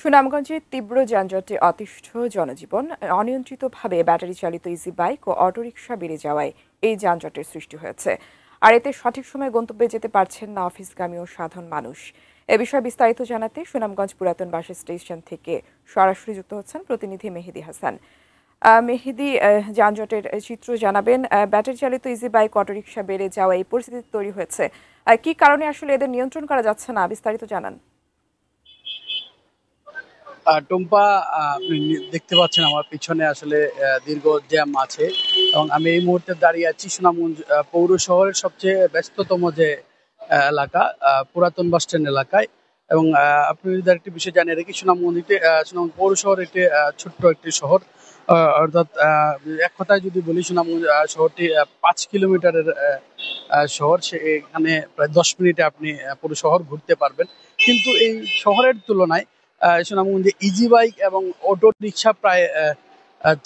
সুনামগঞ্জে তীব্র যানজটে অতিষ্ঠ জনজীবন। অনিয়ন্ত্রিতভাবে ব্যাটারি চালিত ইজি বাইক ও অটোরিকশা বেড়ে যাওয়ায় এই যানজটের সৃষ্টি হয়েছে। আর এতে সঠিক সময়ে গন্তব্যে যেতে পারছেন না অফিসগামী ও সাধারণ মানুষ। এ বিষয়ে বিস্তারিত জানাতে সুনামগঞ্জ পুরাতন বাস স্টেশন থেকে সরাসরি যুক্ত হচ্ছেন প্রতিনিধি মেহেদি হাসান। মেহেদি, যানজটের চিত্র জানাবেন। ব্যাটারি চালিত ইজি বাইক অটোরিকশা বেড়ে যাওয়া এই পরিস্থিতি তৈরি হয়েছে, কি কারণে আসলে এদের নিয়ন্ত্রণ করা যাচ্ছে না, বিস্তারিত জানান। টুম্পা, আপনি দেখতে পাচ্ছেন আমার পিছনে আসলে দীর্ঘ জ্যাম আছে এবং আমি এই মুহূর্তে দাঁড়িয়ে আছি সুনামগঞ্জ পৌর শহরের সবচেয়ে ব্যস্ততম যে এলাকা, পুরাতন বাস স্ট্যান্ড এলাকায়। এবং আপনি যদি একটি বিষয় জানিয়ে রাখি, সুনামগঞ্জ পৌর শহর একটি ছোট্ট একটি শহর। অর্থাৎ এক কথায় যদি বলি, সুনামগঞ্জ শহরটি 5 কিলোমিটারের শহর। এখানে প্রায় 10 মিনিটে আপনি পুরো শহর ঘুরতে পারবেন। কিন্তু এই শহরের তুলনায় সুনামগঞ্জে ইজি বাইক এবং অটো রিক্সা প্রায়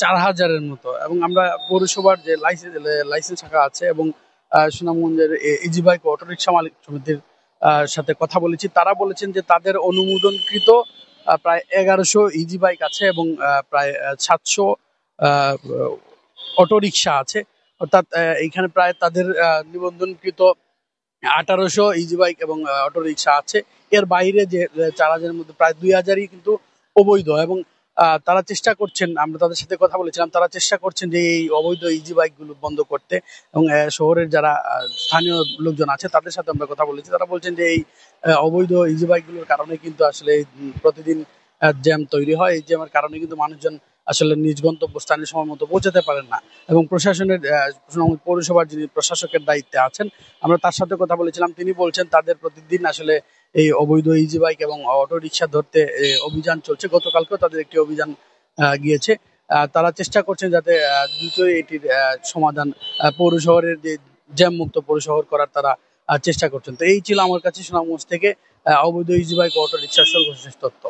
4,000-এর মতো। এবং আমরা পৌরসভার যে লাইসেন্স শাখা আছে এবং সুনামগঞ্জের ইজি বাইক অটো রিক্সা মালিক সমিতির সাথে কথা বলেছি। তারা বলেছেন যে তাদের অনুমোদনকৃত প্রায় 1100 ইজি বাইক আছে এবং প্রায় 700 অটো রিক্সা আছে। অর্থাৎ এইখানে প্রায় তাদের নিবন্ধনকৃত 1800 ইজি বাইক এবং অটো রিক্সা আছে। এর বাইরে যে 4,000-এর মধ্যে প্রায় 2,000-ই কিন্তু অবৈধ। এবং তারা চেষ্টা করছেন, আমরা তাদের সাথে কথা বলেছিলাম, তারা চেষ্টা করছেন যে এই অবৈধ ইজি বাইক গুলো বন্ধ করতে। এবং শহরের যারা স্থানীয় লোকজন আছে তাদের সাথে আমরা কথা বলেছি, তারা বলছেন যে এই অবৈধ ইজি বাইক গুলোর কারণে কিন্তু আসলে প্রতিদিন জ্যাম তৈরি হয়। এই জ্যামের কারণে কিন্তু মানুষজন আসলে নিজ গন্তব্যস্থানে সময় মতো পৌঁছাতে পারেন না। এবং প্রশাসনের পৌরসভার যিনি প্রশাসকের দায়িত্বে আছেন, আমরা তার সাথে কথা বলেছিলাম, তিনি বলছেন তাদের প্রতিদিন আসলে এই অবৈধ ইজি বাইক এবং অটো রিক্সা ধরতে অভিযান চলছে। গতকালকেও তাদের একটি অভিযান গিয়েছে। তারা চেষ্টা করছেন যাতে দ্রুতই এটির সমাধান, পৌর শহরের যে জ্যাম মুক্ত পৌর শহর করার তারা চেষ্টা করছেন। তো এই ছিল আমার কাছে সুনামগঞ্জ থেকে অবৈধ ইজি বাইক অটো রিক্সার সর্বশেষ তথ্য।